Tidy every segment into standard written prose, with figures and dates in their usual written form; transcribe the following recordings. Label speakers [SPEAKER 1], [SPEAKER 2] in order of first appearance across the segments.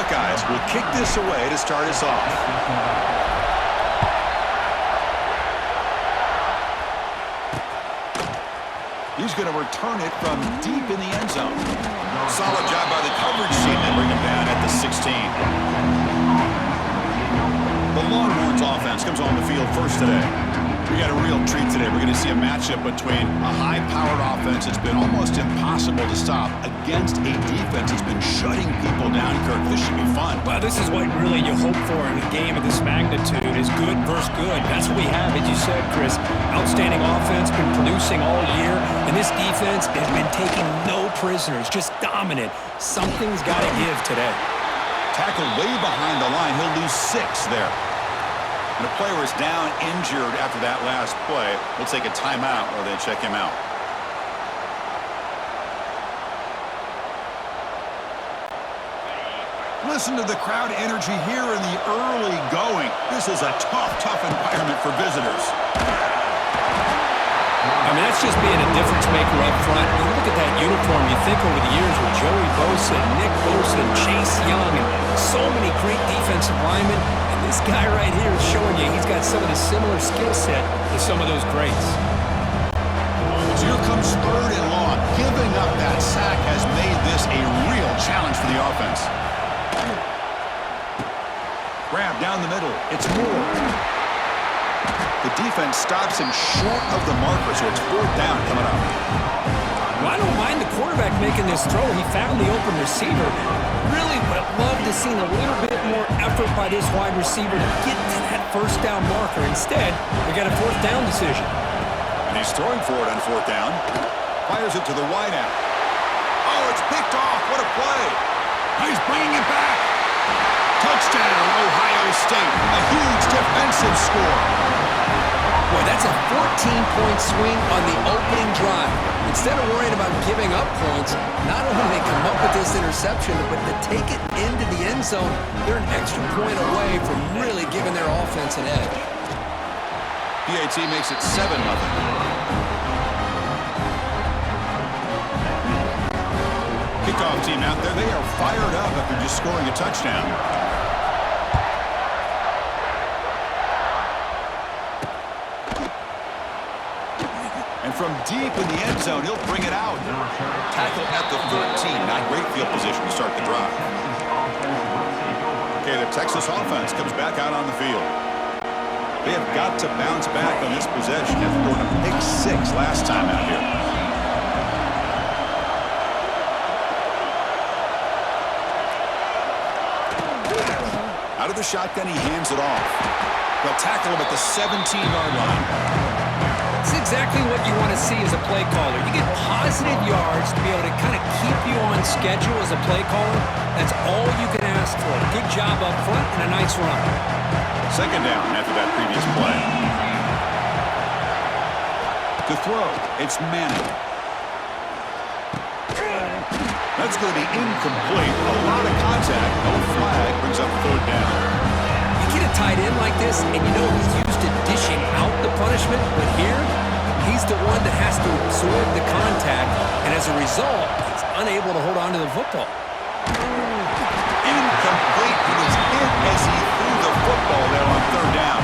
[SPEAKER 1] Buckeyes will kick this away to start us off. He's going to return it from deep in the end zone. Solid job by the coverage team to bring him down at the 16. The Longhorns offense comes on the field first today. We got a real treat today. We're going to see a matchup between a high-powered offense that's been almost impossible to stop against a defense that's been shutting people down, Kirk. This should be fun.
[SPEAKER 2] Well, this is what really you hope for in a game of this magnitude is good versus good. That's what we have, as you said, Chris. Outstanding offense, been producing all year, and this defense has been taking no prisoners, just dominant. Something's got to give today.
[SPEAKER 1] Tackle way behind the line. He'll lose 6 there. And the player is down injured after that last play. We'll take a timeout or they check him out. Listen to the crowd energy here in the early going. This is a tough environment for visitors.
[SPEAKER 2] I mean, that's just being a difference maker up front. You look at that uniform, you think over the years with Joey Bosa, Nick Bosa, and Chase Young, and so many great defensive linemen. And this guy right here is showing you he's got some of the similar skill set to some of those greats.
[SPEAKER 1] So here comes 3rd and long. Giving up that sack has made this a real challenge for the offense. Grab down the middle. It's Moore. The defense stops him short of the marker, so it's 4th down coming up.
[SPEAKER 2] Well, I don't mind the quarterback making this throw. He found the open receiver. Really would have loved to seen a little bit more effort by this wide receiver to get to that 1st down marker. Instead, we got a 4th down decision.
[SPEAKER 1] And he's throwing for it on 4th down. Fires it to the wide out. Oh, it's picked off. What a play. He's bringing it back. Touchdown, Ohio State. A huge defensive score.
[SPEAKER 2] Boy, that's a 14-point swing on the opening drive. Instead of worrying about giving up points, not only do they come up with this interception, but to take it into the end zone, they're an extra point away from really giving their offense an edge.
[SPEAKER 1] PAT makes it 7-0. Kickoff team out there, they are fired up after just scoring a touchdown. And from deep in the end zone, he'll bring it out. Tackle at the 13. Not great field position to start the drive. Okay, the Texas offense comes back out on the field. They have got to bounce back on this possession after going a pick 6 last time out here. Out of the shotgun, he hands it off. They'll tackle him at the 17-yard line.
[SPEAKER 2] It's exactly what you want to see as a play caller. You get positive yards to be able to kind of keep you on schedule as a play caller. That's all you can ask for. Good job up front and a nice run.
[SPEAKER 1] 2nd down after that previous play. To throw, it's Manning. That's going to be incomplete. A lot of contact. No flag. Brings up 3rd down.
[SPEAKER 2] You get a tight end like this, and you know he's used to dishing out the punishment, but here, he's the one that has to absorb the contact, and as a result, he's unable to hold on to the football.
[SPEAKER 1] Incomplete. It was hit as he threw the football there on 3rd down.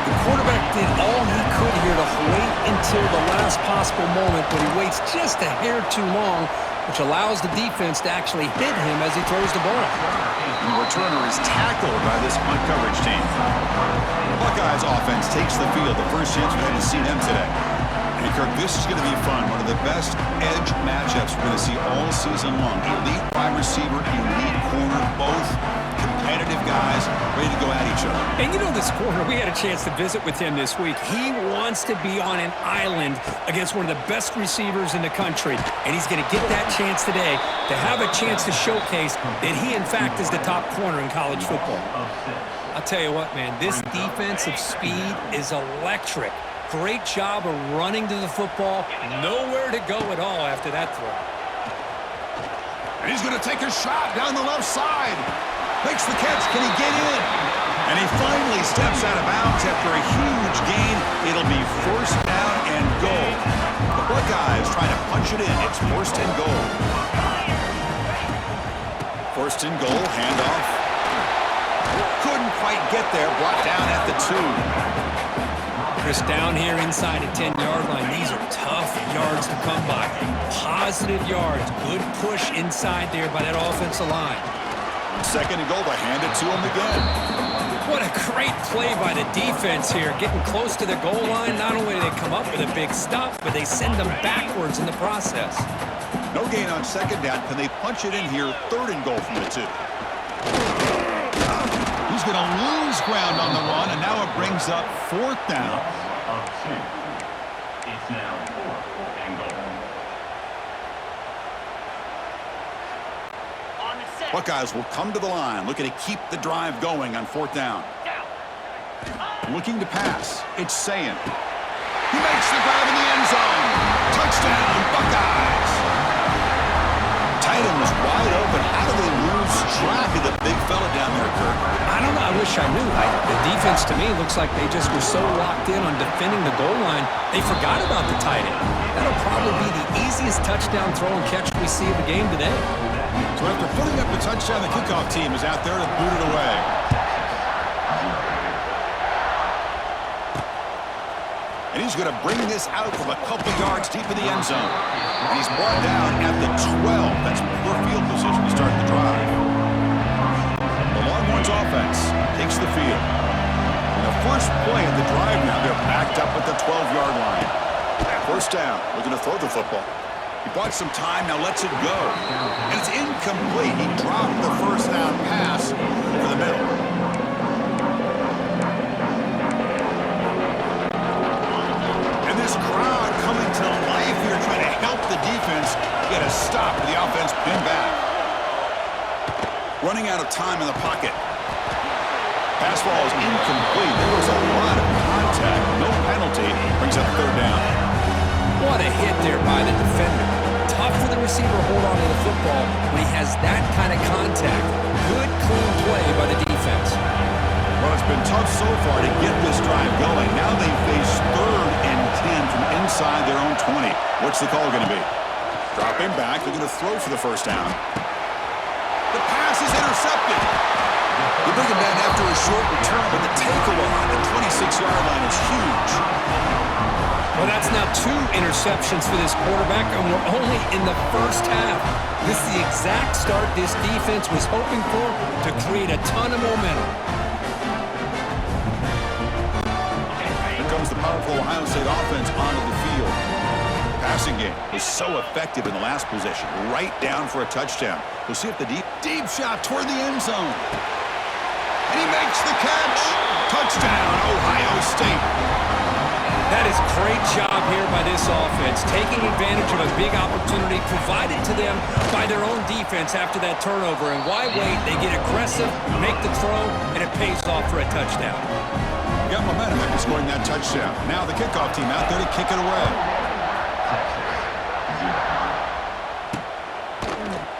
[SPEAKER 2] The quarterback did all he could here to wait until the last possible moment, but he waits just a hair too long, which allows the defense to actually hit him as he throws the ball.
[SPEAKER 1] And the returner is tackled by this punt coverage team. The Buckeyes offense takes the field. The first chance we had to see them today. And Kirk, this is going to be fun. One of the best edge matchups we're going to see all season long. Elite wide receiver, elite corner, both competitive guys ready to go at each other.
[SPEAKER 2] And you know this corner, we had a chance to visit with him this week. He wants to be on an island against one of the best receivers in the country. And he's going to get that chance today to have a chance to showcase that he, in fact, is the top corner in college football. I'll tell you what, man, this defensive speed is electric. Great job of running to the football. Nowhere to go at all after that throw.
[SPEAKER 1] And he's going to take a shot down the left side. Makes the catch. Can he get in? And he finally steps out of bounds after a huge gain. It'll be 1st down and goal. The Buckeyes trying to punch it in. It's 1st and goal. First and goal, handoff. Couldn't quite get there, brought down at the 2.
[SPEAKER 2] Chris, down here inside the 10-yard line, these are tough yards to come by. Positive yards, good push inside there by that offensive line.
[SPEAKER 1] Second and goal, they hand it to him again.
[SPEAKER 2] What a great play by the defense here, getting close to the goal line. Not only do they come up with a big stop, but they send them backwards in the process.
[SPEAKER 1] No gain on second down. Can they punch it in here? Third and goal from the 2. He's going to lose ground on the run, and now it brings up fourth down.
[SPEAKER 3] It's now 4th and goal.
[SPEAKER 1] Buckeyes will come to the line, looking to keep the drive going on fourth down. Looking to pass. It's Sayin. He makes the grab in the end zone. Touchdown, Buckeyes. Tight end was wide open. How do they lose track of the big fella down there, Kirk?
[SPEAKER 2] I don't know. I wish I knew. The defense, to me, looks like they just were so locked in on defending the goal line, they forgot about the tight end. That'll probably be the easiest touchdown throw and catch we see of the game today.
[SPEAKER 1] So after putting up the touchdown, the kickoff team is out there to boot it away. And he's going to bring this out from a couple yards deep in the end zone. And he's brought down at the 12. That's poor field position to start the drive. The Longhorns offense takes the field. And the first play of the drive now, they're backed up at the 12-yard line. First down, looking to throw the football. He bought some time, now lets it go. And it's incomplete. He dropped the first down pass over the middle. And this crowd coming to life here, trying to help the defense get a stop with the offense pinned back. Running out of time in the pocket. Pass ball is incomplete. There was a lot of contact. No penalty. Brings up third down.
[SPEAKER 2] What a hit there by the defender. Tough for the receiver to hold on to the football when he has that kind of contact. Good, clean play by the defense.
[SPEAKER 1] Well, it's been tough so far to get this drive going. Now they face 3rd and 10 from inside their own 20. What's the call going to be? Dropping back. They're going to throw for the first down. The pass is intercepted. They bring him down after a short return, but the takeaway on the 26-yard line is huge.
[SPEAKER 2] Well, that's now 2 interceptions for this quarterback, and we're only in the first half. This is the exact start this defense was hoping for to create a ton of momentum.
[SPEAKER 1] Here comes the powerful Ohio State offense onto the field. The passing game was so effective in the last possession, right down for a touchdown. We'll see if the deep shot toward the end zone. And he makes the catch. Touchdown, Ohio State.
[SPEAKER 2] That is great job here by this offense, taking advantage of a big opportunity provided to them by their own defense after that turnover. And why wait? They get aggressive, make the throw, and it pays off for a touchdown.
[SPEAKER 1] Got momentum after scoring that touchdown. Now the kickoff team out there to kick it away.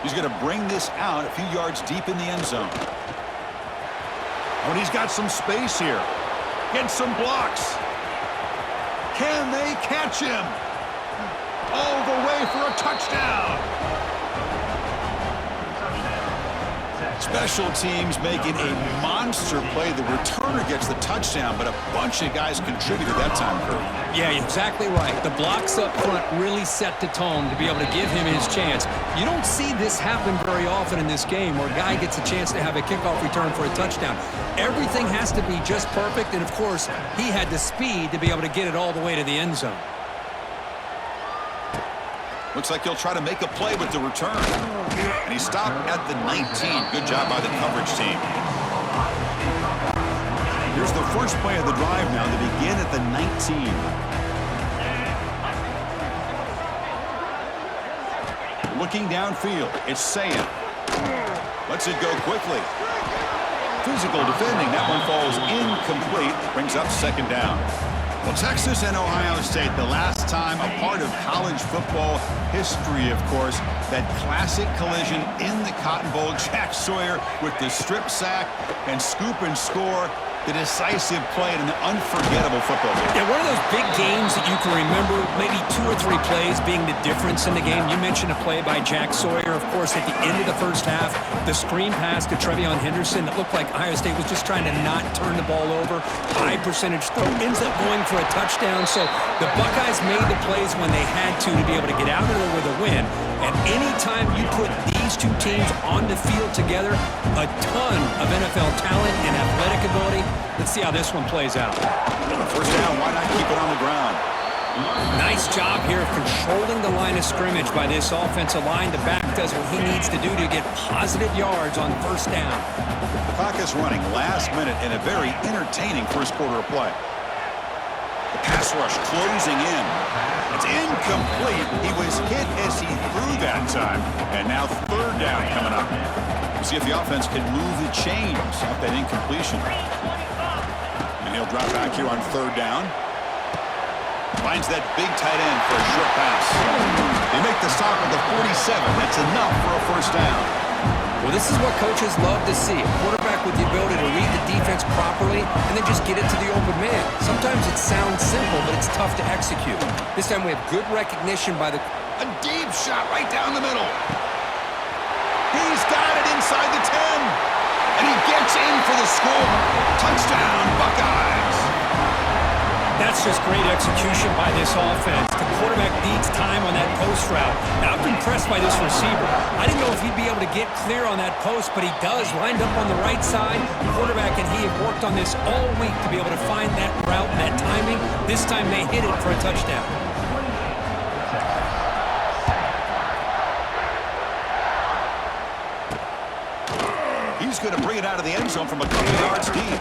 [SPEAKER 1] He's going to bring this out a few yards deep in the end zone. Oh, and he's got some space here. Gets some blocks. Can they catch him? All the way for a touchdown. Special teams making a monster play. The returner gets the touchdown, but a bunch of guys contributed that time, Kurt.
[SPEAKER 2] Yeah, exactly right. The blocks up front really set the tone to be able to give him his chance. You don't see this happen very often in this game where a guy gets a chance to have a kickoff return for a touchdown. Everything has to be just perfect, and of course, he had the speed to be able to get it all the way to the end zone.
[SPEAKER 1] Looks like he'll try to make a play with the return. And he stopped at the 19. Good job by the coverage team. Here's the first play of the drive now. They begin at the 19. Looking downfield, it's Sayin. Lets it go quickly. Physical defending. That one falls incomplete. Brings up second down. Well, Texas and Ohio State, the last time a part of college football history, of course, that classic collision in the Cotton Bowl. Jack Sawyer with the strip sack and scoop and score. The decisive play in an unforgettable football game.
[SPEAKER 2] Yeah, one of those big games that you can remember, maybe 2 or 3 plays being the difference in the game. You mentioned a play by Jack Sawyer, of course, at the end of the first half. The screen pass to Trevion Henderson that looked like Ohio State was just trying to not turn the ball over. High percentage throw, ends up going for a touchdown. So the Buckeyes made the plays when they had to be able to get out of there with a win. And anytime you put these two teams on the field together, a ton of NFL talent and athletic ability. Let's see how this one plays out.
[SPEAKER 1] First down, why not keep it on the ground?
[SPEAKER 2] Nice job here of controlling the line of scrimmage by this offensive line. The back does what he needs to do to get positive yards on first down.
[SPEAKER 1] The clock is running last minute in a very entertaining first quarter of play. The pass rush closing in. It's incomplete. He was hit as he threw that time. And now third down coming up. We'll see if the offense can move the chains off that incompletion. And he'll drop back here on third down. Finds that big tight end for a short pass. They make the stop at the 47. That's enough for a first down.
[SPEAKER 2] Well, this is what coaches love to see. A quarterback with the ability to read the defense properly and then just get it to the open man. Sometimes it sounds simple, but it's tough to execute. This time we have good recognition by the...
[SPEAKER 1] A deep shot right down the middle. He's got it inside the 10. And he gets in for the score. Touchdown, Buckeyes.
[SPEAKER 2] That's just great execution by this offense. The quarterback beats time on that post route. Now, I'm impressed by this receiver. I didn't know if he'd be able to get clear on that post, but he does. Lined up on the right side. The quarterback and he have worked on this all week to be able to find that route and that timing. This time they hit it for a touchdown.
[SPEAKER 1] He's going to bring it out of the end zone from a couple yards deep.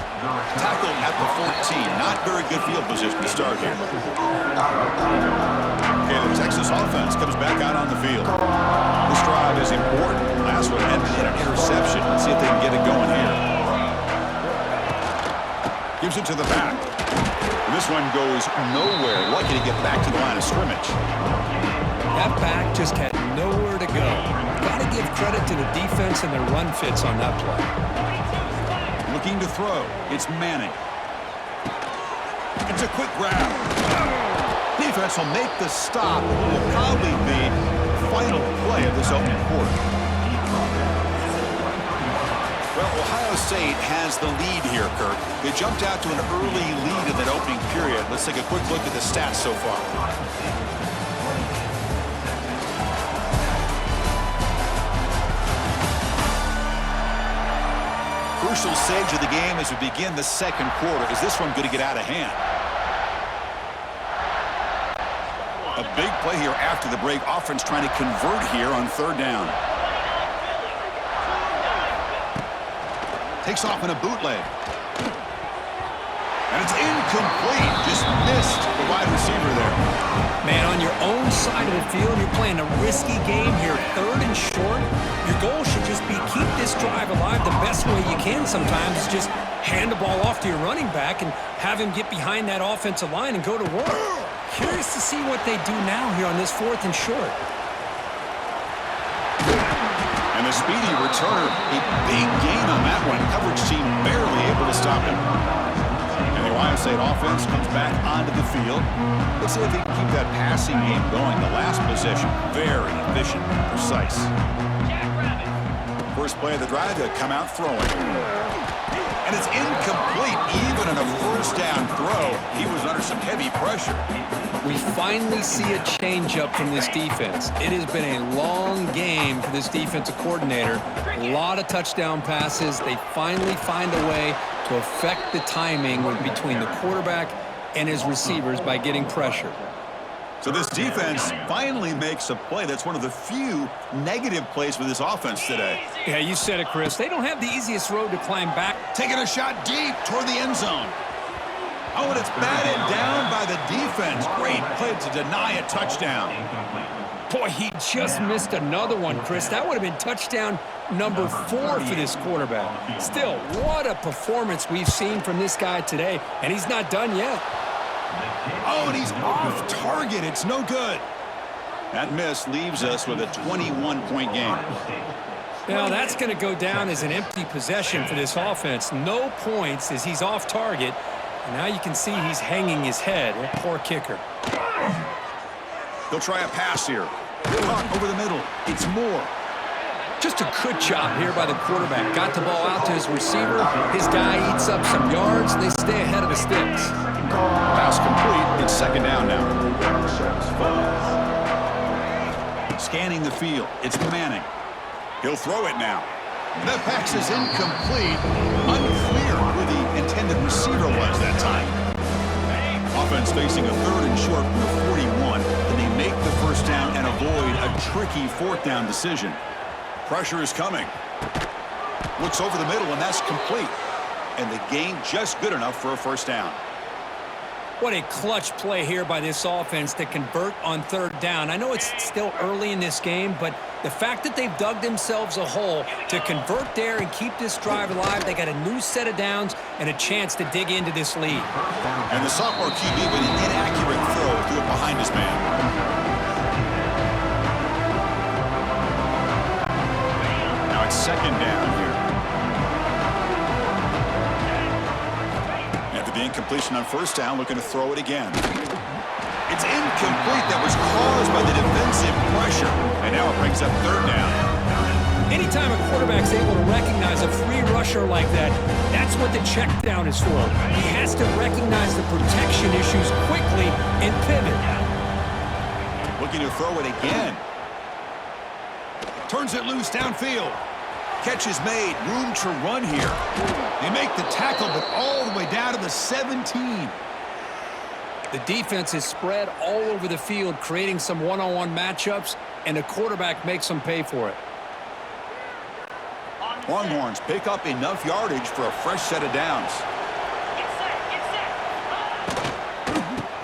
[SPEAKER 1] Tackled at the 14. Not very good field position to start here. Okay, the Texas offense comes back out on the field. This drive is important. Last one ended in an interception. Let's see if they can get it going here. Gives it to the back. And this one goes nowhere. Lucky to get back to the line of scrimmage.
[SPEAKER 2] That back just had nowhere to go. Got to give credit to the defense and their run fits on that play.
[SPEAKER 1] Looking to throw. It's Manning. It's a quick grab. Defense will make the stop. It will probably be the final play of this opening quarter. Well, Ohio State has the lead here, Kirk. They jumped out to an early lead in that opening period. Let's take a quick look at the stats so far. Crucial stage of the game as we begin the second quarter. Is this one going to get out of hand? A big play here after the break. Offense trying to convert here on third down. Takes off in a bootleg. And it's incomplete. Just missed the wide receiver there.
[SPEAKER 2] Man, on your own side of the field, you're playing a risky game here. Third and short. Your goal should just be keep this drive alive the best way you can sometimes. Is just hand the ball off to your running back and have him get behind that offensive line and go to work. Curious to see what they do now here on this fourth and short.
[SPEAKER 1] And the speedy returner, a big gain on that one. Coverage team barely able to stop him. And the Ohio State offense comes back onto the field. Let's see if they can keep that passing game going. The last possession, very efficient and precise. First play of the drive, they come out throwing. And it's incomplete. Even in a first down throw, he was under some heavy pressure.
[SPEAKER 2] We finally see a change-up from this defense. It has been a long game for this defensive coordinator. A lot of touchdown passes. They finally find a way to affect the timing between the quarterback and his receivers by getting pressure.
[SPEAKER 1] So this defense finally makes a play. That's one of the few negative plays for this offense today.
[SPEAKER 2] Yeah, you said it, Chris. They don't have the easiest road to climb back.
[SPEAKER 1] Taking a shot deep toward the end zone. Oh, and it's batted down by the defense. Great play to deny a touchdown.
[SPEAKER 2] Boy, he just missed another one, Chris. That would have been touchdown number 4 for this quarterback. Still, what a performance we've seen from this guy today, and he's not done yet.
[SPEAKER 1] Oh, and he's off target. It's no good. That miss leaves us with a 21-point game.
[SPEAKER 2] Now that's going to go down as an empty possession for this offense. No points as he's off target. And now you can see he's hanging his head. A poor kicker.
[SPEAKER 1] They'll try a pass here. Caught over the middle. It's Moore.
[SPEAKER 2] Just a good job here by the quarterback. Got the ball out to his receiver. His guy eats up some yards. They stay ahead of the sticks.
[SPEAKER 1] Pass complete. It's second down now. Scanning the field. It's Manning. He'll throw it now. That pass is incomplete. Unclear who the intended receiver was that time. Offense facing a third and short from the 41. Can they make the first down and avoid a tricky fourth down decision? Pressure is coming. Looks over the middle, and that's complete. And the gain just good enough for a first down.
[SPEAKER 2] What a clutch play here by this offense to convert on third down. I know it's still early in this game, but the fact that they've dug themselves a hole to convert there and keep this drive alive, they got a new set of downs and a chance to dig into this lead.
[SPEAKER 1] And the sophomore QB with an inaccurate throw threw it behind his man. Now it's second down here. After the incompletion on first down, looking to throw it again. It's incomplete. That was caused by the defensive pressure. And now it brings up third down.
[SPEAKER 2] Anytime a quarterback's able to recognize a free rusher like that, that's what the check down is for. He has to recognize the protection issues quickly and pivot.
[SPEAKER 1] Looking to throw it again. Turns it loose downfield. Catch is made. Room to run here. They make the tackle, but all the way down to the 17.
[SPEAKER 2] The defense is spread all over the field, creating some one-on-one matchups, and the quarterback makes them pay for it.
[SPEAKER 1] Longhorns pick up enough yardage for a fresh set of downs.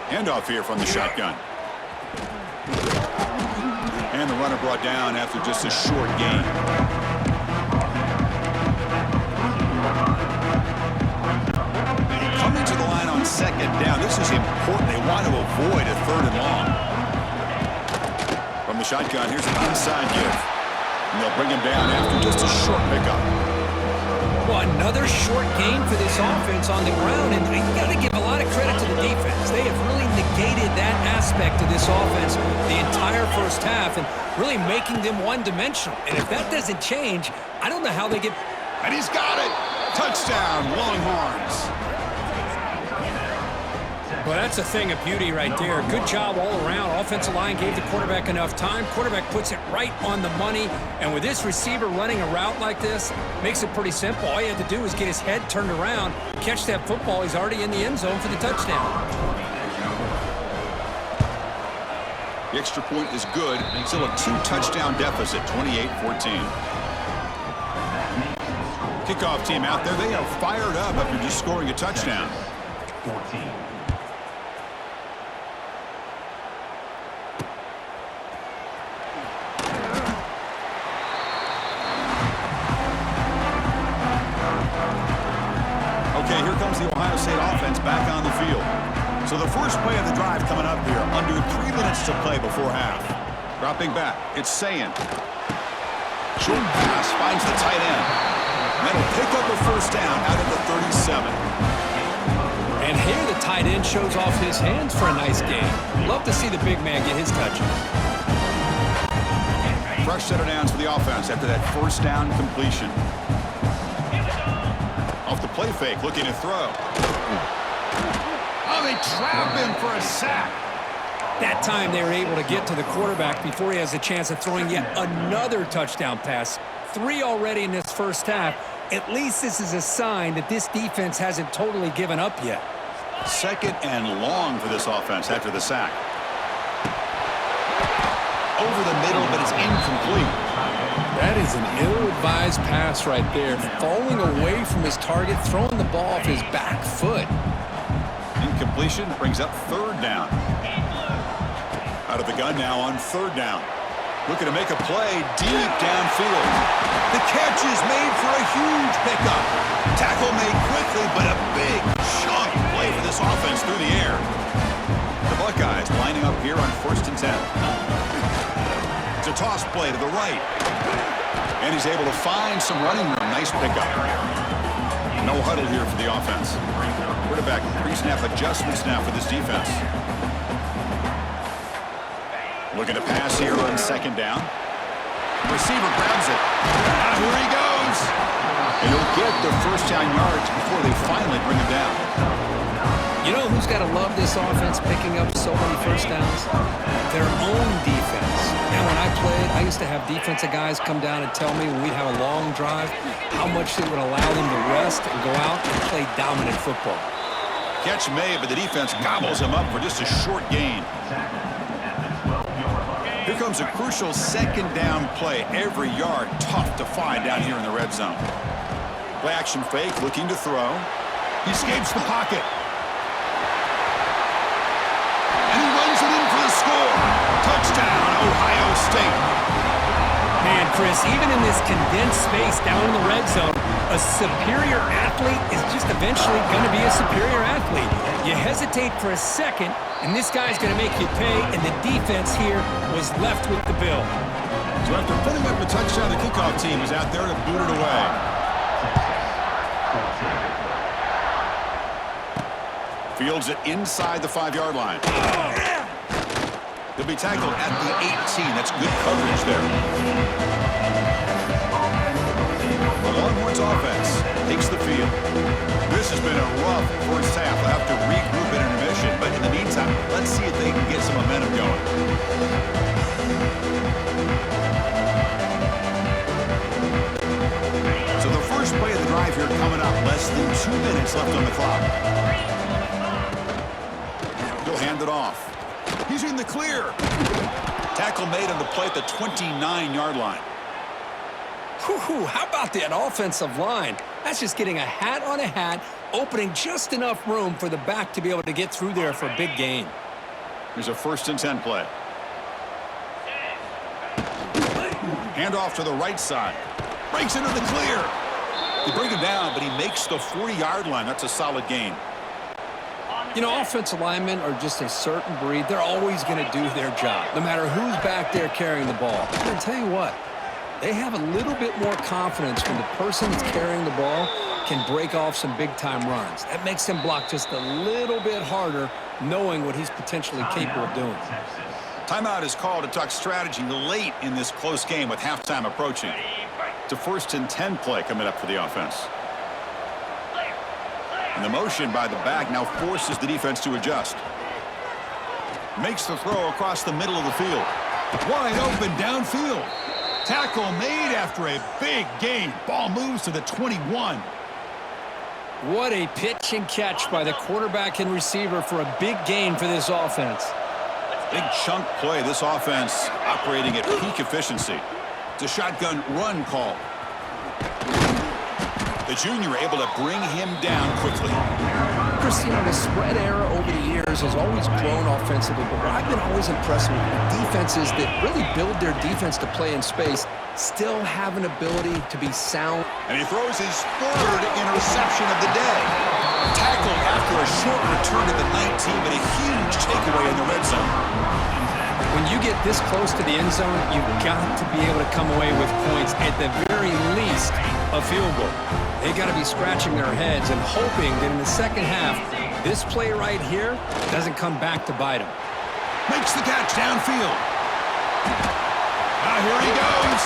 [SPEAKER 1] Handoff here from the shotgun. And the runner brought down after just a short gain. Coming to the line on second down. This is important. They want to avoid a third and long. From the shotgun, here's an inside give. And they'll bring him down after just a short pickup.
[SPEAKER 2] Well, another short gain for this offense on the ground, and you got to give a lot of credit to the defense. They have really negated that aspect of this offense the entire first half and really making them one-dimensional. And if that doesn't change, I don't know how they get...
[SPEAKER 1] And he's got it! Touchdown, Longhorns!
[SPEAKER 2] Well, that's a thing of beauty right there. Good job all around. Offensive line gave the quarterback enough time. Quarterback puts it right on the money. And with this receiver running a route like this, makes it pretty simple. All you have to do is get his head turned around, catch that football. He's already in the end zone for the touchdown.
[SPEAKER 1] The extra point is good. Still a two-touchdown deficit, 28-14. Kickoff team out there. They are fired up after just scoring a touchdown.
[SPEAKER 3] 14.
[SPEAKER 1] Okay, here comes the Ohio State offense back on the field. So the first play of the drive coming up here. Under 3 minutes to play before half. Dropping back. It's Sayin. Short pass finds the tight end. That'll pick up a first down out of the 37.
[SPEAKER 2] And here the tight end shows off his hands for a nice game. Love to see the big man get his touches.
[SPEAKER 1] Fresh set of downs for the offense after that first down completion. Off the play fake, looking to throw. Oh, they trap him for a sack.
[SPEAKER 2] That time they were able to get to the quarterback before he has a chance of throwing yet another touchdown pass. 3 already in this first half. At least this is a sign that this defense hasn't totally given up yet.
[SPEAKER 1] Second and long for this offense after the sack. Over the middle, but it's incomplete.
[SPEAKER 2] That is an ill-advised pass right there. Falling away from his target, throwing the ball off his back foot.
[SPEAKER 1] Incompletion brings up third down. Out of the gun now on third down. Looking to make a play deep downfield. The catch is made for a huge pickup. Tackle made quickly, but a big chunk play for this offense through the air. The Buckeyes lining up here on 1st and 10. It's a toss play to the right. And he's able to find some running room. Nice pickup. No huddle here for the offense. Quarterback pre-snap adjustments now for this defense. Looking to pass here on second down. Receiver grabs it. Here he goes. And he'll get the first down yards before they finally bring him down.
[SPEAKER 2] You know who's got to love this offense picking up so many first downs? Their own defense. Now, when I played, I used to have defensive guys come down and tell me when we'd have a long drive how much it would allow them to rest and go out and play dominant football.
[SPEAKER 1] Catch made, but the defense gobbles him up for just a short gain. Here comes a crucial second down play. Every yard tough to find down here in the red zone. Play action fake, looking to throw. He escapes the pocket. And he runs it in for the score. Touchdown, Ohio State.
[SPEAKER 2] Man, Chris, even in this condensed space down in the red zone, a superior athlete is just eventually going to be a superior athlete. You hesitate for a second, and this guy's going to make you pay, and the defense here was left with the bill.
[SPEAKER 1] So after putting up a touchdown, the kickoff team is out there to boot it away. Fields it inside the 5-yard line. He'll be tackled at the 18. That's good coverage there. The Longhorns offense takes the field. This has been a rough first half. They'll have to regroup at intermission. But in the meantime, let's see if they can get some momentum going. So the first play of the drive here coming up. Less than 2 minutes left on the clock. He'll hand it off. He's in the clear. Tackle made on the play at the 29-yard line.
[SPEAKER 2] Whew, how about that offensive line? That's just getting a hat on a hat, opening just enough room for the back to be able to get through there for a big gain.
[SPEAKER 1] Here's a 1st and 10 play. Hand off to the right side. Breaks into the clear. They bring him down, but he makes the 40-yard line. That's a solid gain.
[SPEAKER 2] You know, offensive linemen are just a certain breed. They're always going to do their job, no matter who's back there carrying the ball. I'm going to tell you what, they have a little bit more confidence when the person that's carrying the ball can break off some big-time runs. That makes him block just a little bit harder, knowing what he's potentially capable of doing.
[SPEAKER 1] Timeout is called to talk strategy late in this close game with halftime approaching. It's a 1st and 10 play coming up for the offense. And the motion by the back now forces the defense to adjust. Makes the throw across the middle of the field. Wide open downfield. Tackle made after a big gain. Ball moves to the 21.
[SPEAKER 2] What a pitch and catch by the quarterback and receiver for a big gain for this offense.
[SPEAKER 1] Big chunk play. This offense operating at peak efficiency. It's a shotgun run call. The junior able to bring him down quickly.
[SPEAKER 2] Chris, you know, the spread era over the years has always grown offensively, but what I've been always impressed with defenses that really build their defense to play in space still have an ability to be sound.
[SPEAKER 1] And he throws his 3rd interception of the day. Tackled after a short return to the 19, but a huge takeaway in the red zone.
[SPEAKER 2] When you get this close to the end zone, you've got to be able to come away with points, at the very least, a field goal. They got to be scratching their heads and hoping that in the second half, this play right here doesn't come back to bite them.
[SPEAKER 1] Makes the catch downfield. Here he goes.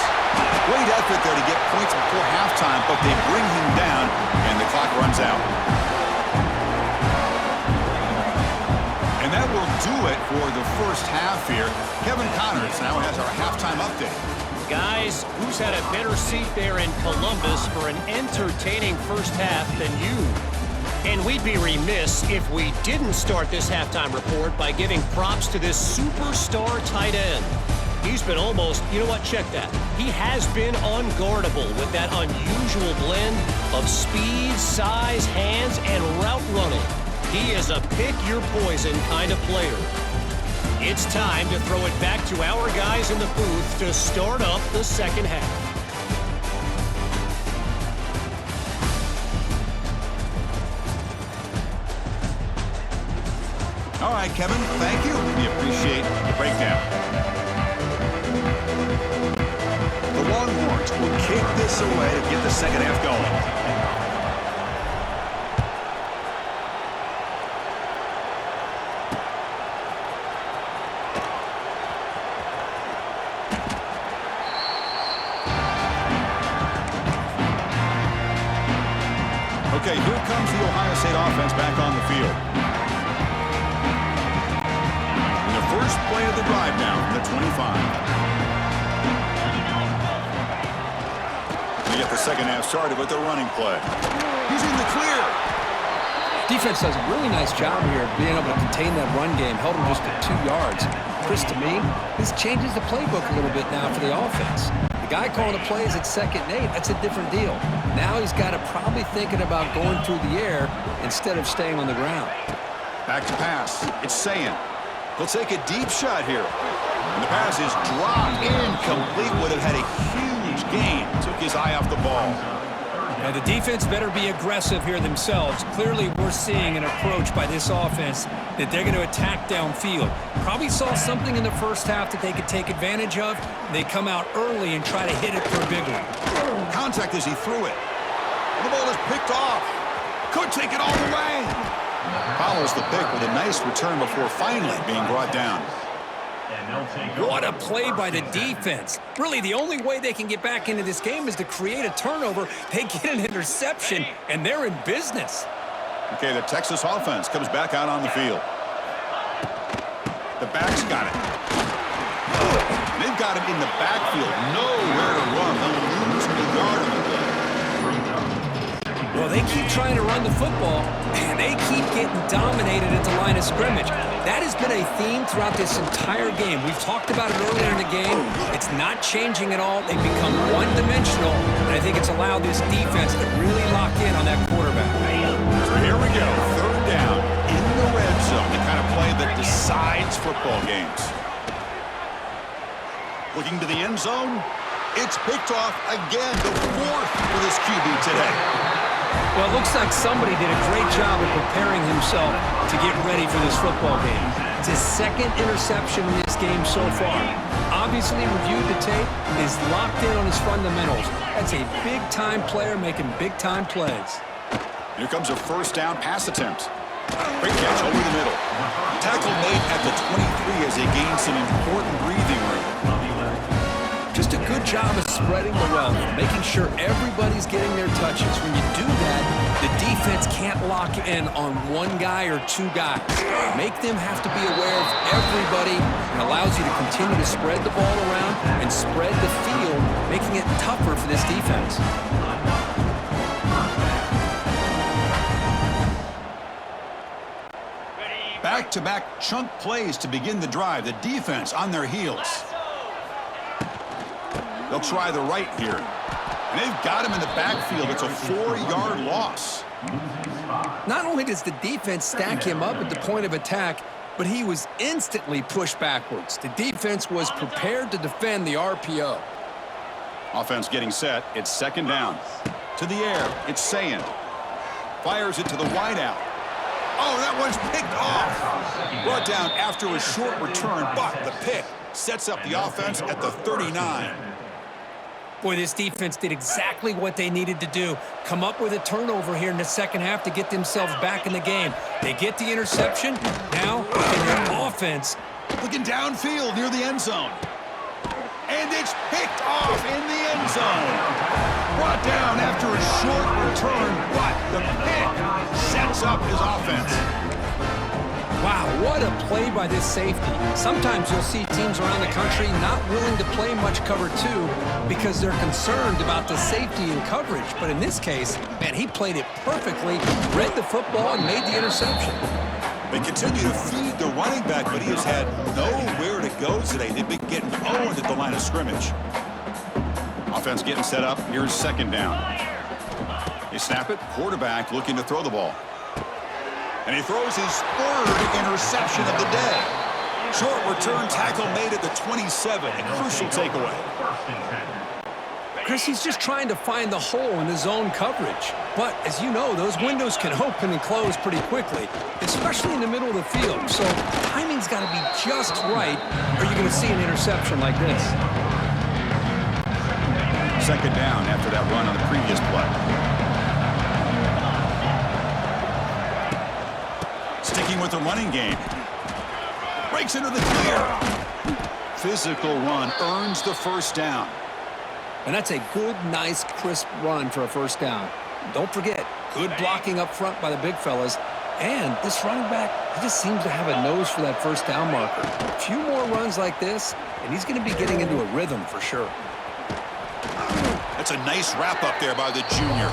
[SPEAKER 1] Great effort there to get points before halftime, but they bring him down, and the clock runs out. And that will do it for the first half here. Kevin Connors now has our halftime update.
[SPEAKER 4] Guys, who's had a better seat there in Columbus for an entertaining first half than you? And we'd be remiss if we didn't start this halftime report by giving props to this superstar tight end. He's been almost, you know what, check that. He has been unguardable with that unusual blend of speed, size, hands, and route running. He is a pick-your-poison kind of player. It's time to throw it back to our guys in the booth to start up the second half.
[SPEAKER 1] All right, Kevin, thank you. We appreciate the breakdown. The Longhorns will kick this away to get the second half going. Okay, here comes the Ohio State offense back on the field. And the first play of the drive now from the 25. We get the second half started with the running play. He's in the clear.
[SPEAKER 2] Defense does a really nice job here of being able to contain that run game. Held him just at 2 yards. Chris, to me, this changes the playbook a little bit now for the offense. The guy calling the plays at 2nd and 8, that's a different deal. Now he's got to probably thinking about going through the air instead of staying on the ground.
[SPEAKER 1] Back to pass. It's Sayin. He'll take a deep shot here. And the pass is dropped incomplete. Would have had a huge gain. Took his eye off the ball.
[SPEAKER 2] Now, the defense better be aggressive here themselves. Clearly, we're seeing an approach by this offense that they're going to attack downfield. Probably saw something in the first half that they could take advantage of. They come out early and try to hit it for a big one.
[SPEAKER 1] Contact as he threw it. The ball is picked off. Could take it all the way. Follows the pick with a nice return before finally being brought down.
[SPEAKER 2] What a play by the defense. Really, the only way they can get back into this game is to create a turnover. They get an interception, and they're in business.
[SPEAKER 1] Okay, the Texas offense comes back out on the field. The back's got it. They've got him in the backfield. Nowhere to run. They'll lose a yard on the play.
[SPEAKER 2] Well, they keep trying to run the football, and they keep getting dominated at the line of scrimmage. That has been a theme throughout this entire game. We've talked about it earlier in the game. It's not changing at all. They've become one-dimensional, and I think it's allowed this defense to really lock in on that quarterback.
[SPEAKER 1] So here we go. 3rd down in the red zone. The kind of play that decides football games. Looking to the end zone. It's picked off again. The 4th for this QB today.
[SPEAKER 2] Well, it looks like somebody did a great job of preparing himself to get ready for this football game. It's his 2nd interception in this game so far. Obviously reviewed the tape, is locked in on his fundamentals. That's a big-time player making big-time plays.
[SPEAKER 1] Here comes a 1st down pass attempt. Great catch over the middle. Tackle made at the 23 as they gain some important breathing room.
[SPEAKER 2] Just a good job of spreading the wealth, making sure everybody's getting their touches. When you do that, the defense can't lock in on one guy or 2 guys. Make them have to be aware of everybody and allows you to continue to spread the ball around and spread the field, making it tougher for this defense.
[SPEAKER 1] Back-to-back chunk plays to begin the drive. The defense on their heels. They'll try the right here. And they've got him in the backfield. It's a 4-yard loss.
[SPEAKER 2] Not only does the defense stack him up at the point of attack, but he was instantly pushed backwards. The defense was prepared to defend the RPO.
[SPEAKER 1] Offense getting set. It's 2nd down. To the air. It's Sayin. Fires it to the wideout. Oh, that one's picked off. Brought down after a short return, but the pick sets up the offense at the 39.
[SPEAKER 2] Boy, this defense did exactly what they needed to do. Come up with a turnover here in the 2nd half to get themselves back in the game. They get the interception. Now, in their offense.
[SPEAKER 1] Looking downfield near the end zone. And it's picked off in the end zone. Brought down after a short return, but the pick sets up his offense.
[SPEAKER 2] Wow, what a play by this safety. Sometimes you'll see teams around the country not willing to play much cover 2 because they're concerned about the safety and coverage. But in this case, man, he played it perfectly, read the football, and made the interception.
[SPEAKER 1] They continue to feed the running back, but he has had nowhere to go today. They've been getting owned at the line of scrimmage. Offense getting set up. Here's 2nd down. They snap it. Quarterback looking to throw the ball. And he throws his 3rd interception of the day. Short return tackle made at the 27. A crucial takeaway.
[SPEAKER 2] Chris, he's just trying to find the hole in his zone coverage. But, as you know, those windows can open and close pretty quickly, especially in the middle of the field. So timing's got to be just right, or you're going to see an interception like this.
[SPEAKER 1] second down after that run on the previous play. Sticking with the running game. Breaks into the clear. Physical run earns the first down.
[SPEAKER 2] And that's a good, nice, crisp run for a first down. Don't forget, good blocking up front by the big fellas. And this running back, he just seems to have a nose for that first down marker. A few more runs like this, and he's going to be getting into a rhythm for sure.
[SPEAKER 1] That's a nice wrap up there by the junior.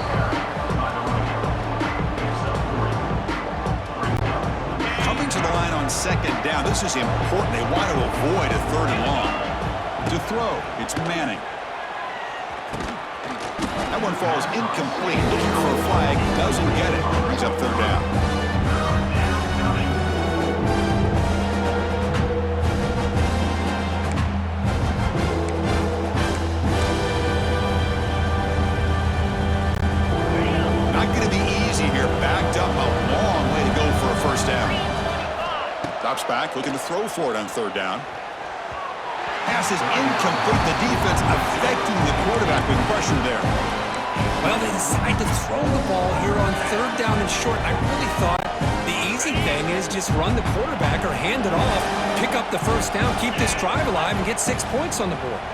[SPEAKER 1] Coming to the line on second down. This is important. They want to avoid a third and long. To throw, it's Manning. That one falls incomplete. Looking for a flag. Doesn't get it. Brings up third down. Drops back, looking to throw for it on third down. Pass is incomplete. The defense affecting the quarterback with pressure there.
[SPEAKER 2] Well, they decide to throw the ball here on third down and short. I really thought the easy thing is just run the quarterback or hand it off, pick up the first down, keep this drive alive, and get 6 points on the board.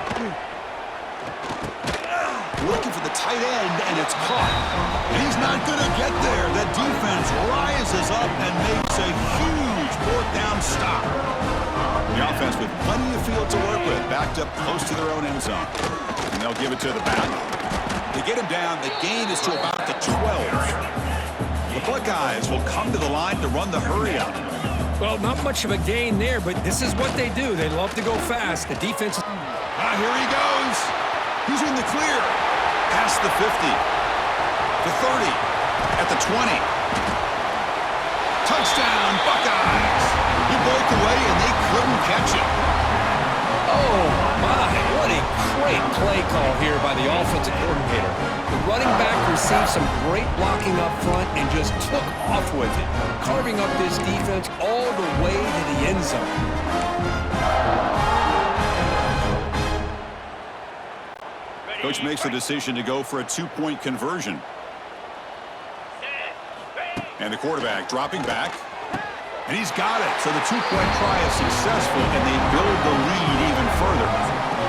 [SPEAKER 1] Looking for the tight end, and it's caught. And he's not going to get there. The defense rises up and makes a huge fourth down stop. The offense with plenty of field to work with, backed up close to their own end zone. And they'll give it to the back. To get him down, the gain is to about the 12. The Buckeyes will come to the line to run the hurry up.
[SPEAKER 2] Well, not much of a gain there, but this is what they do. They love to go fast. The defense...
[SPEAKER 1] Here he goes. He's in the clear. Past the 50, the 30, at the 20. Touchdown, Buckeyes! He broke away and they couldn't catch him.
[SPEAKER 2] Oh, my. What a great play call here by the offensive coordinator. The running back received some great blocking up front and just took off with it, carving up this defense all the way to the end zone.
[SPEAKER 1] Coach makes the decision to go for a two-point conversion. And the quarterback dropping back. And he's got it. So the two-point try is successful, and they build the lead even further.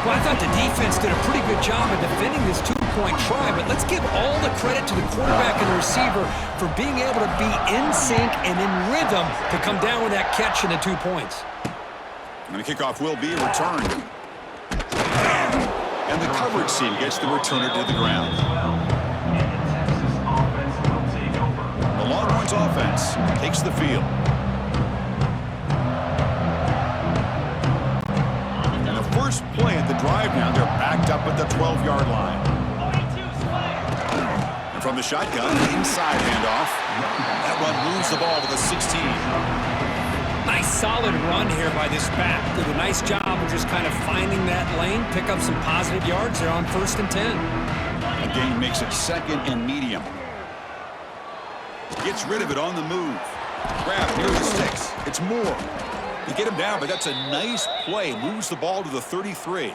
[SPEAKER 2] Well, I thought the defense did a pretty good job of defending this two-point try, but let's give all the credit to the quarterback and the receiver for being able to be in sync and in rhythm to come down with that catch and the 2 points.
[SPEAKER 1] And the kickoff will be returned. And the coverage team gets the returner to the ground. The Longhorns offense takes the field. And the first play at the drive now, they're backed up at the 12-yard line. And from the shotgun, inside handoff. That run moves the ball to the 16.
[SPEAKER 2] Nice solid run here by this back. Did a nice job of just kind of finding that lane, pick up some positive yards there on 1st and 10.
[SPEAKER 1] The gain makes it 2nd and medium. Gets rid of it on the move. Grab near the sticks. It's Moore. They get him down, but that's a nice play. Moves the ball to the 33.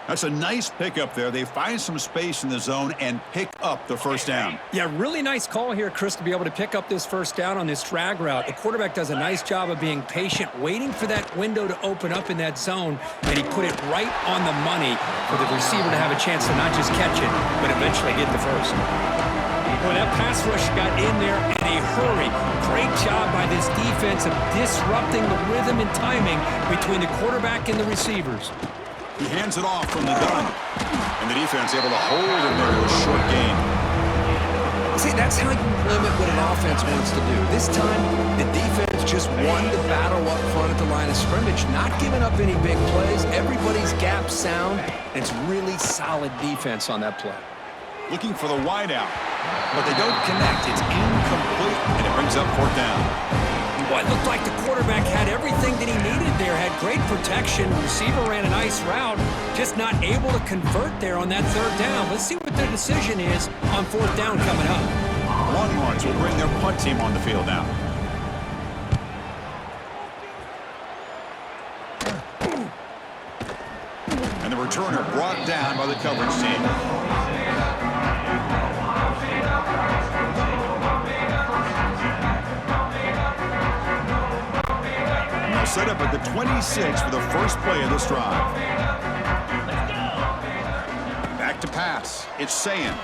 [SPEAKER 1] That's a nice pickup there. They find some space in the zone and pick up the first down.
[SPEAKER 2] Yeah, really nice call here, Chris, to be able to pick up this first down on this drag route. The quarterback does a nice job of being patient, waiting for that window to open up in that zone, and he put it right on the money for the receiver to have a chance to not just catch it, but eventually get the first. Boy, that pass rush got in there in a hurry. Great job by this defense of disrupting the rhythm and timing between the quarterback and the receivers.
[SPEAKER 1] He hands it off from the gun. And the defense able to hold him there to a short gain.
[SPEAKER 2] See, that's how you limit what an offense wants to do. This time, the defense just won the battle up front at the line of scrimmage, not giving up any big plays. Everybody's gap sound. And it's really solid defense on that play.
[SPEAKER 1] Looking for the wideout, but they don't connect. It's incomplete, and it brings up 4th down.
[SPEAKER 2] Well, it looked like the quarterback had everything that he needed there, had great protection. The receiver ran a nice route, just not able to convert there on that 3rd down. Let's see what their decision is on 4th down coming up.
[SPEAKER 1] Longhorns will bring their punt team on the field now. And the returner brought down by the coverage team. Now set up at the 26 for the first play of this drive. Back to pass. It's Sayin.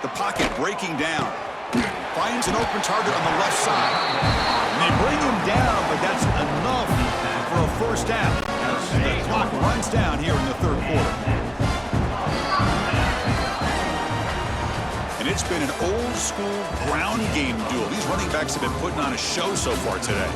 [SPEAKER 1] The pocket breaking down. Finds an open target on the left side. And they bring him down, but that's enough for a first down. And the clock runs down here in the third quarter. And it's been an old-school ground game duel. These running backs have been putting on a show so far today.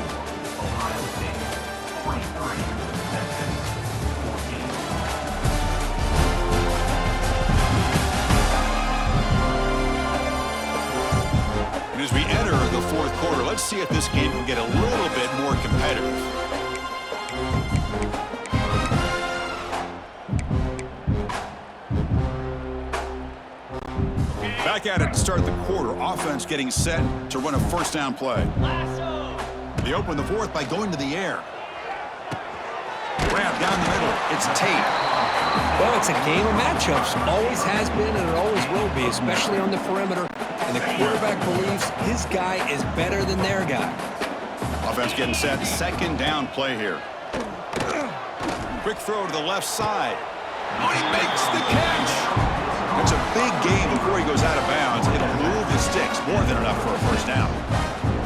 [SPEAKER 1] As we enter the fourth quarter, let's see if this game can get a little bit more competitive. Back at it to start the quarter. Offense getting set to run a first down play. They open the fourth by going to the air. Grab down the middle. It's Tate.
[SPEAKER 2] Well, it's a game of matchups. Always has been and it always will be, especially on the perimeter. And the quarterback believes his guy is better than their guy.
[SPEAKER 1] Offense getting set. Second down play here. Quick throw to the left side. Oh, he makes the catch. It's a big game before he goes out of bounds. It'll move the sticks. More than enough for a first down.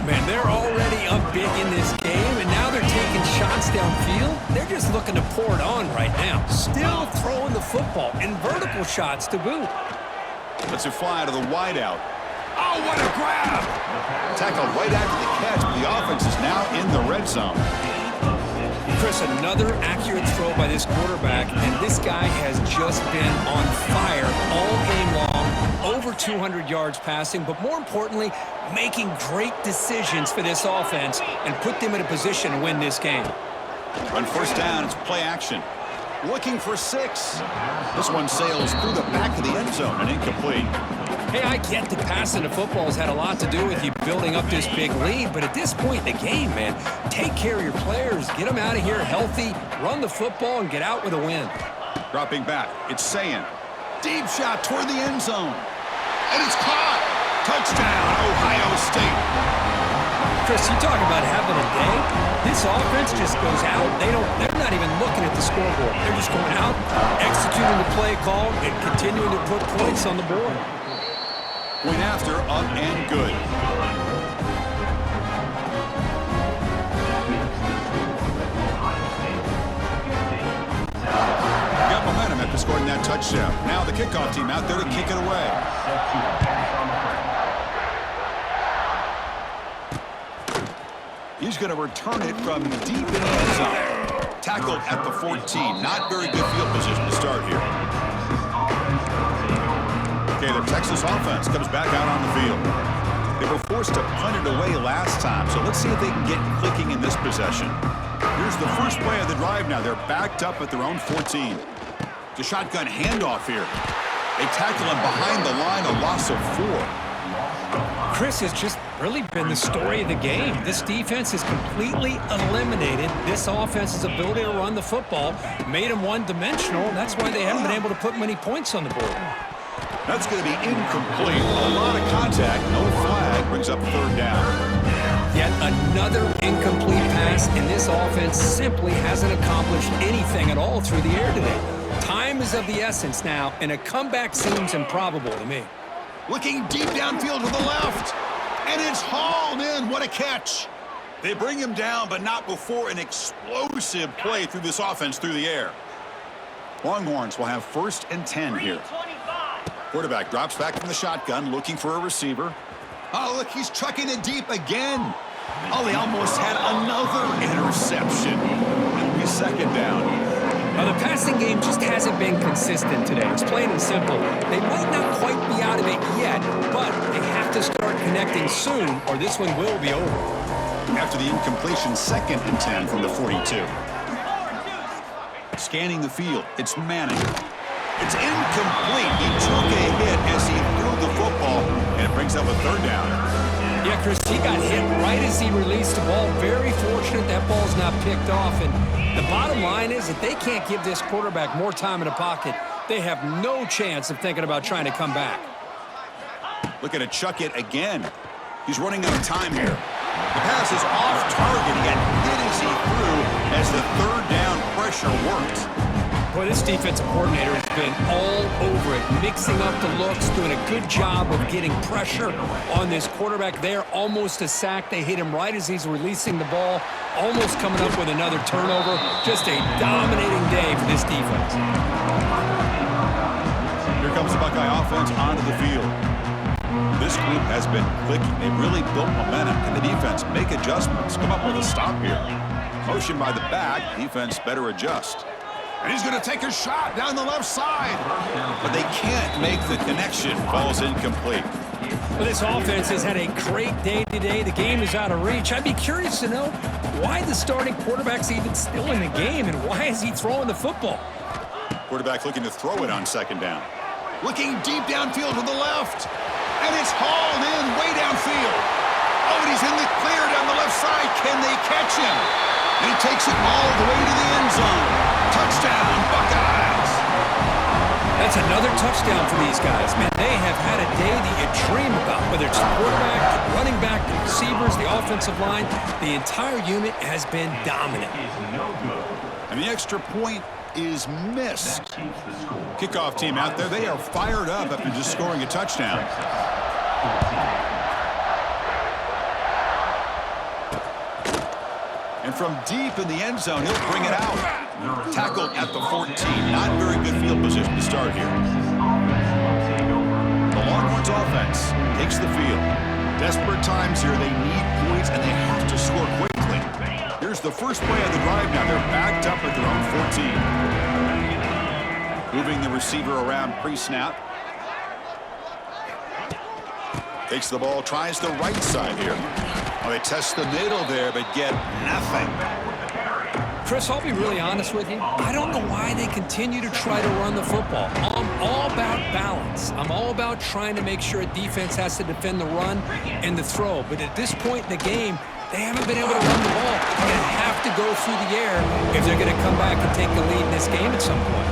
[SPEAKER 2] Man, they're already up big in this game, and now they're taking shots downfield. They're just looking to pour it on right now. Still throwing the football, and vertical shots to boot.
[SPEAKER 1] Let's it fly to the wideout. Oh, what a grab! Tackled right after the catch, but the offense is now in the red zone.
[SPEAKER 2] Chris, another accurate throw by this quarterback, and this guy has just been on fire all game long. Over 200 yards passing, but more importantly, making great decisions for this offense and put them in a position to win this game.
[SPEAKER 1] On first down, it's play action. Looking for 6. This one sails through the back of the end zone and incomplete.
[SPEAKER 2] Hey, I get the passing the football has had a lot to do with you building up this big lead, but at this point in the game, man, take care of your players, get them out of here healthy, run the football, and get out with a win.
[SPEAKER 1] Dropping back, it's Sayin. Deep shot toward the end zone. And it's caught. Touchdown, Ohio State.
[SPEAKER 2] Chris, you talk about having a day. This offense just goes out. They're not even looking at the scoreboard. They're just going out, executing the play call, and continuing to put points on the board.
[SPEAKER 1] Point after, up and good. Got momentum after scoring that touchdown. Now the kickoff team out there to kick it away. He's going to return it from deep in the end zone. Tackled at the 14. Not very good field position to start here. Okay, the Texas offense comes back out on the field. They were forced to punt it away last time, so let's see if they can get clicking in this possession. Here's the first play of the drive now. They're backed up at their own 14. It's a shotgun handoff here. They tackle him behind the line, a loss of 4.
[SPEAKER 2] Chris has just really been the story of the game. This defense has completely eliminated this offense's ability to run the football, made them one-dimensional, and that's why they haven't been able to put many points on the board.
[SPEAKER 1] That's going to be incomplete. A lot of contact, no flag, brings up third down.
[SPEAKER 2] Yet another incomplete pass, and this offense simply hasn't accomplished anything at all through the air today. Time is of the essence now, and a comeback seems improbable to me.
[SPEAKER 1] Looking deep downfield to the left, and it's hauled in. What a catch. They bring him down, but not before an explosive play through this offense through the air. Longhorns will have 1st and 10 here. Quarterback drops back from the shotgun, looking for a receiver. Oh, look, he's trucking it deep again. Oh, they almost had another interception. It'll be second down.
[SPEAKER 2] Well, the passing game just hasn't been consistent today. It's plain and simple. They might not quite be out of it yet, but they have to start connecting soon, or this one will be over.
[SPEAKER 1] After the incompletion, 2nd and 10 from the 42. Scanning the field, it's Manning. It's incomplete. He took a hit as he threw the football, and it brings up a third down.
[SPEAKER 2] Yeah, Chris, he got hit right as he released the ball. Very fortunate that ball's not picked off. And the bottom line is that they can't give this quarterback more time in the pocket. They have no chance of thinking about trying to come back.
[SPEAKER 1] Looking to chuck it again. He's running out of time here. The pass is off target. He got hit as he threw as the third down pressure worked.
[SPEAKER 2] Boy, this defensive coordinator has been all over it, mixing up the looks, doing a good job of getting pressure on this quarterback there. Almost a sack. They hit him right as he's releasing the ball, almost coming up with another turnover. Just a dominating day for this defense.
[SPEAKER 1] Here comes the Buckeye offense onto the field. This group has been clicking. They've really built momentum. Can the defense make adjustments? Come up with a stop here. Motion by the back. Defense better adjust. And he's going to take a shot down the left side. But they can't make the connection. Ball's incomplete.
[SPEAKER 2] Well, this offense has had a great day today. The game is out of reach. I'd be curious to know why the starting quarterback's even still in the game and why is he throwing the football?
[SPEAKER 1] Quarterback looking to throw it on second down. Looking deep downfield to the left. And it's hauled in way downfield. Oh, and he's in the clear down the left side. Can they catch him? And he takes it all the way to the end zone. Touchdown, Buckeyes.
[SPEAKER 2] That's another touchdown for these guys. Man, they have had a day that you dream about, whether it's the quarterback, the running back, the receivers, the offensive line. The entire unit has been dominant.
[SPEAKER 1] And the extra point is missed. Kickoff team out there, they are fired up after just scoring a touchdown. And from deep in the end zone, he'll bring it out. Tackled at the 14. Not very good field position to start here. The Longhorns offense takes the field. Desperate times here. They need points, and they have to score quickly. Here's the first play of the drive now. They're backed up at their own 14. Moving the receiver around pre-snap. Takes the ball, tries the right side here. Well, they test the middle there, but get nothing.
[SPEAKER 2] Chris, I'll be really honest with you. I don't know why they continue to try to run the football. I'm all about balance. I'm all about trying to make sure a defense has to defend the run and the throw. But at this point in the game, they haven't been able to run the ball. They're going to have to go through the air if they're going to come back and take the lead in this game at some point.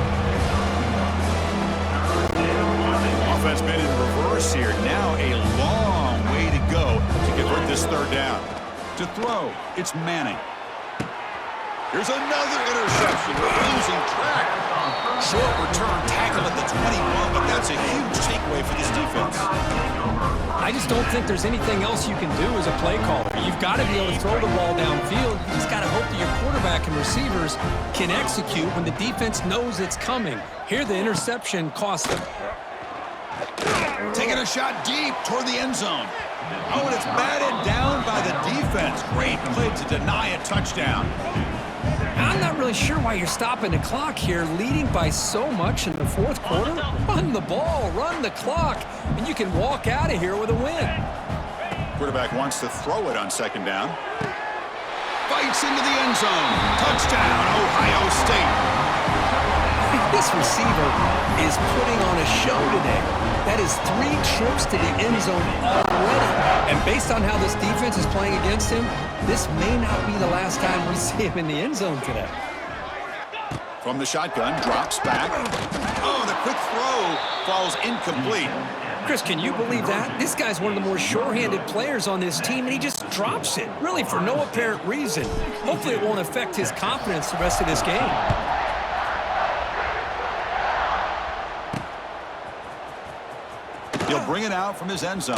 [SPEAKER 1] Offense made in reverse here. Now a long way to go to convert this third down. To throw, it's Manning. Here's another interception. We're losing track. Short return tackle at the 21, but that's a huge takeaway for this defense.
[SPEAKER 2] I just don't think there's anything else you can do as a play caller. You've got to be able to throw the ball downfield. You just got to hope that your quarterback and receivers can execute when the defense knows it's coming. Here, the interception cost them.
[SPEAKER 1] Taking a shot deep toward the end zone. Oh, and it's batted down by the defense. Great play to deny a touchdown.
[SPEAKER 2] I'm not really sure why you're stopping the clock here, leading by so much in the fourth quarter. Run the ball, run the clock, and you can walk out of here with a win.
[SPEAKER 1] Quarterback wants to throw it on second down. Bites into the end zone. Touchdown, Ohio State.
[SPEAKER 2] This receiver is putting on a show today. That is 3 trips to the end zone already. And based on how this defense is playing against him, this may not be the last time we see him in the end zone today.
[SPEAKER 1] From the shotgun, drops back. Oh, the quick throw falls incomplete.
[SPEAKER 2] Chris, can you believe that? This guy's one of the more sure-handed players on this team, and he just drops it, really for no apparent reason. Hopefully it won't affect his confidence the rest of this game.
[SPEAKER 1] He'll bring it out from his end zone.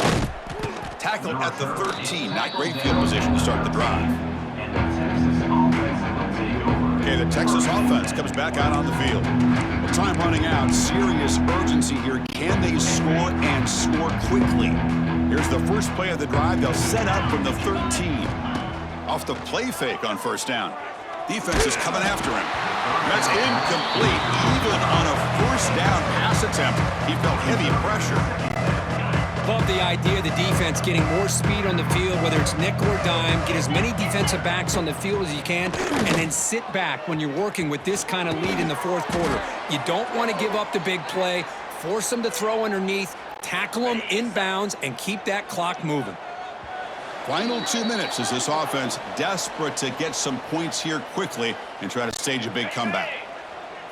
[SPEAKER 1] Tackled at the 13. Not great field position to start the drive. Okay, the Texas offense comes back out on the field. With time running out, serious urgency here. Can they score and score quickly? Here's the first play of the drive. They'll set up from the 13. Off the play fake on first down. Defense is coming after him. That's incomplete. Even on a first down pass attempt, he felt heavy pressure.
[SPEAKER 2] Love the idea of the defense getting more speed on the field, whether it's nickel or dime. Get as many defensive backs on the field as you can, and then sit back when you're working with this kind of lead in the fourth quarter. You don't want to give up the big play. Force them to throw underneath, tackle them inbounds, and keep that clock moving.
[SPEAKER 1] Final 2 minutes as this offense desperate to get some points here quickly and try to stage a big comeback.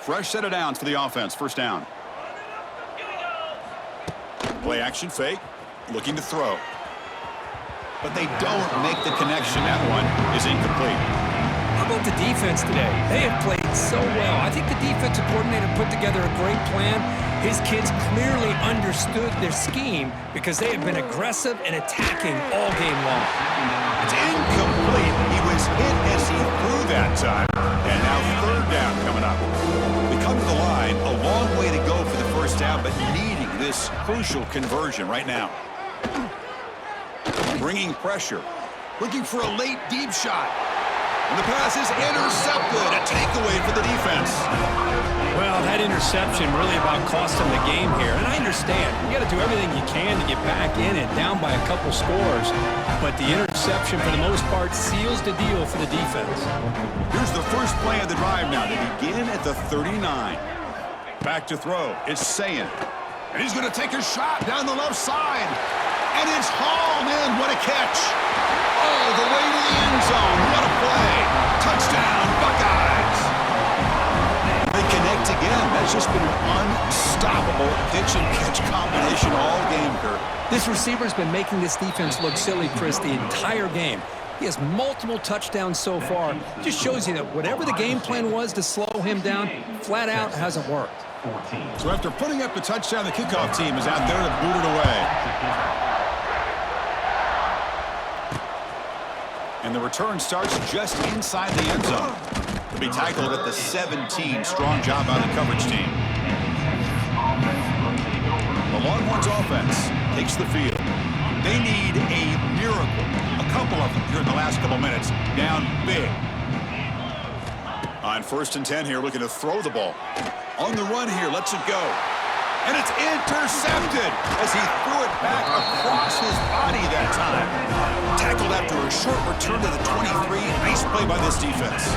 [SPEAKER 1] Fresh set of downs for the offense. First down. Play action fake. Looking to throw. But they don't make the connection. That one is incomplete.
[SPEAKER 2] How about the defense today? They have played so well. I think the defensive coordinator put together a great plan. His kids clearly understood their scheme because they have been aggressive and attacking all game long.
[SPEAKER 1] It's incomplete. He was hit as he threw that time. And now third down coming up. We come to the line, a long way to go for the first down, but needing this crucial conversion right now. Bringing pressure. Looking for a late deep shot. And the pass is intercepted. A takeaway for the defense.
[SPEAKER 2] Well, that interception really about cost them the game here. And I understand. You got to do everything you can to get back in and down by a couple scores. But the interception, for the most part, seals the deal for the defense.
[SPEAKER 1] Here's the first play of the drive now. They begin at the 39. Back to throw. It's Sayin. And he's going to take a shot down the left side. And it's hauled in. What a catch. All the way to the end zone. What a play. Touchdown, Buckeyes. They connect again. That's just been an unstoppable pitch and catch combination all game, Kurt.
[SPEAKER 2] This receiver's been making this defense look silly, Chris, the entire game. He has multiple touchdowns so far. Just shows you that whatever the game plan was to slow him down, flat out hasn't worked.
[SPEAKER 1] So after putting up the touchdown, the kickoff team is out there to boot it away. And the return starts just inside the end zone. He'll be tackled at the 17. Strong job by the coverage team. The Longhorns offense takes the field. They need a miracle. A couple of them here in the last couple minutes. Down big. On 1st and 10 here, looking to throw the ball. On the run here, lets it go. And it's intercepted as he threw it back across his body that time. Tackled after a short return to the 23. Nice play by this defense.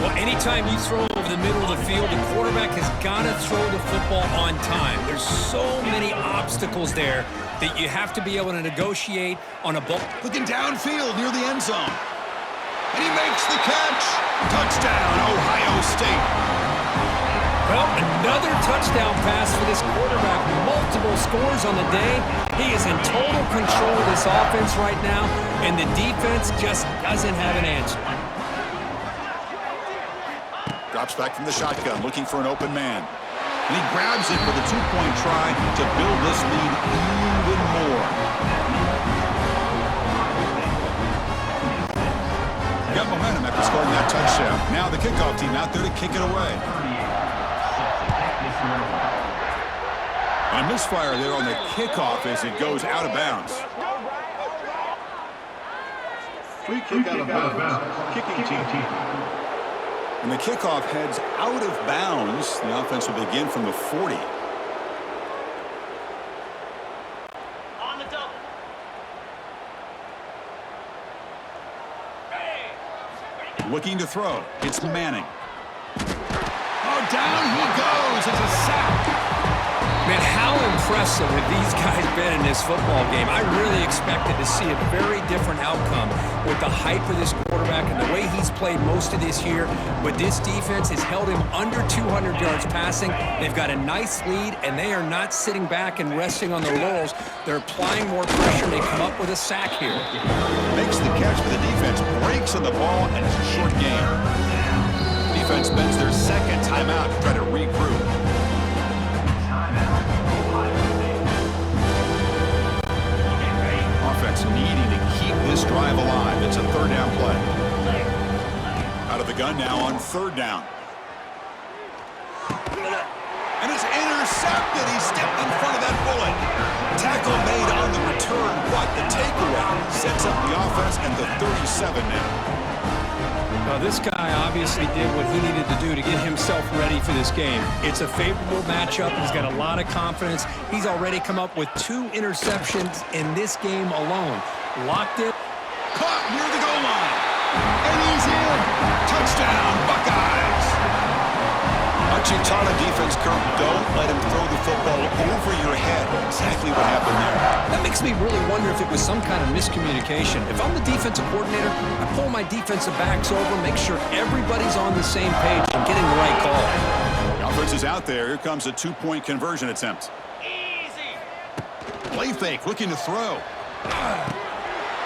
[SPEAKER 2] Well, anytime you throw over the middle of the field, the quarterback has got to throw the football on time. There's so many obstacles there that you have to be able to negotiate on a ball.
[SPEAKER 1] Looking downfield near the end zone. And he makes the catch. Touchdown, Ohio State.
[SPEAKER 2] Well, another touchdown pass for this quarterback. Multiple scores on the day. He is in total control of this offense right now, and the defense just doesn't have an answer.
[SPEAKER 1] Drops back from the shotgun, looking for an open man. And he grabs it for the two-point try to build this lead even more. Got momentum after scoring that touchdown. Now the kickoff team out there to kick it away. And a misfire there on the kickoff as it goes out of bounds.
[SPEAKER 3] Free kick out of bounds. Kicking team.
[SPEAKER 1] And the kickoff heads out of bounds. The offense will begin from the 40.
[SPEAKER 4] On the double.
[SPEAKER 1] Looking to throw. It's Manning. Oh, down he goes. It's a sack.
[SPEAKER 2] Man, how impressive have these guys been in this football game? I really expected to see a very different outcome with the hype of this quarterback and the way he's played most of this year. But this defense has held him under 200 yards passing. They've got a nice lead, and they are not sitting back and resting on their laurels. They're applying more pressure, and they come up with a sack here.
[SPEAKER 1] Makes the catch for the defense, breaks on the ball, and it's a short game. Defense spends their second timeout to try to regroup. Offense needing to keep this drive alive. It's a third down play. Out of the gun now on third down. And it's intercepted. He stepped in front of that bullet. Tackle made on the return, but the takeaway sets up the offense and the 37 now.
[SPEAKER 2] Well, this guy obviously did what he needed to do to get himself ready for this game. It's a favorable matchup. He's got a lot of confidence. He's already come up with 2 interceptions in this game alone. Locked in.
[SPEAKER 1] Caught near the goal line. And he's in. Touchdown, Buckeyes. Achitana defense, Kurt. Don't let him throw the football over your head. Exactly what happened there.
[SPEAKER 2] That makes makes me really wonder if it was some kind of miscommunication. If I'm the defensive coordinator, I pull my defensive backs over, make sure everybody's on the same page and getting the right call.
[SPEAKER 1] The offense is out there. Here comes a two-point conversion attempt.
[SPEAKER 4] Easy.
[SPEAKER 1] Play fake, looking to throw.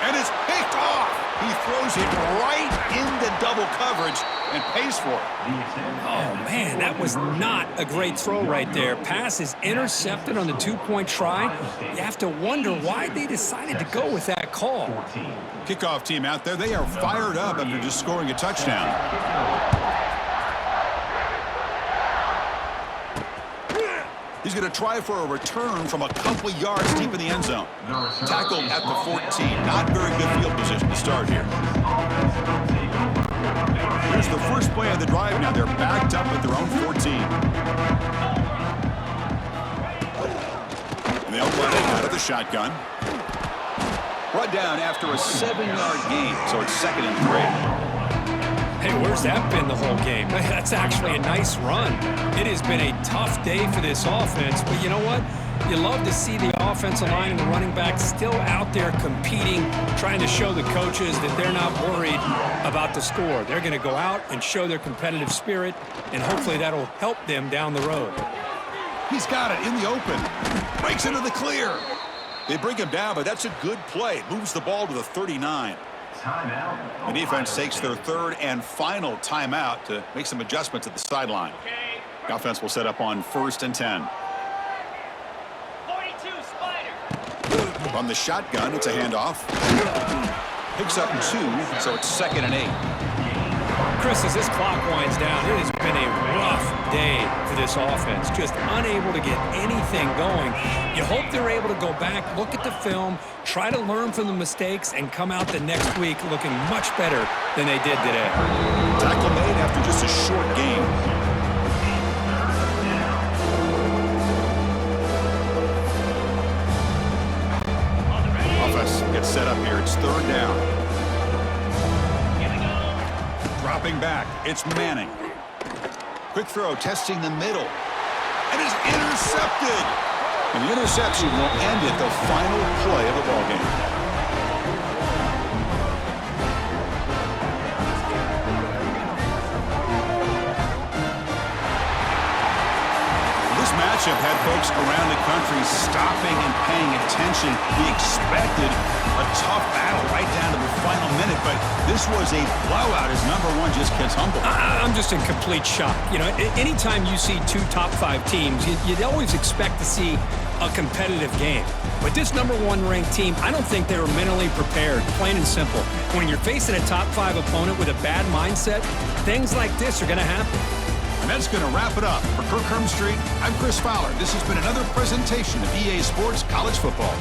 [SPEAKER 1] And it's picked off. He throws it right into double coverage and pays for it.
[SPEAKER 2] Oh, man, that was not a great throw right there. Pass is intercepted on the two-point try. You have to wonder why they decided to go with that call.
[SPEAKER 1] Kickoff team out there, they are fired up after just scoring a touchdown. He's going to try for a return from a couple yards deep in the end zone. Tackled at the 14. Not very good field position to start here. Here's the first play of the drive now. They're backed up at their own 14. And they'll run it out of the shotgun. Brought down after a 7-yard gain, so it's 2nd and 3.
[SPEAKER 2] Hey, where's that been the whole game? That's actually a nice run. It has been a tough day for this offense, but you know what? You love to see the offensive line and the running backs still out there competing, trying to show the coaches that they're not worried about the score. They're going to go out and show their competitive spirit, and hopefully that'll help them down the road.
[SPEAKER 1] He's got it in the open. Breaks into the clear. They bring him down, but that's a good play. Moves the ball to the 39. The defense takes their 3rd and final timeout to make some adjustments at the sideline. The offense will set up on 1st and 10.
[SPEAKER 4] 42 Spider.
[SPEAKER 1] From the shotgun, it's a handoff. Picks up 2, so it's 2nd and 8.
[SPEAKER 2] Chris, as this clock winds down, it has been a rough day for this offense. Just unable to get anything going. You hope they're able to go back, look at the film, try to learn from the mistakes, and come out the next week looking much better than they did today.
[SPEAKER 1] Tackle made after just a short game. Offense gets set up here. It's 3rd down. Dropping back, it's Manning. Quick throw, testing the middle. And it's intercepted. And the interception will end it, the final play of the ballgame. This matchup had folks around the country stopping and paying attention. We expected a tough battle right down to the final minute, but this was a blowout as #1 just gets humbled.
[SPEAKER 2] I'm just in complete shock. You know, anytime you see 2 top 5 teams, you'd always expect to see a competitive game. But this #1 ranked team, I don't think they were mentally prepared, plain and simple. When you're facing a top 5 opponent with a bad mindset, things like this are going to happen.
[SPEAKER 1] And that's going to wrap it up. For Kirk Street, I'm Chris Fowler. This has been another presentation of EA Sports College Football.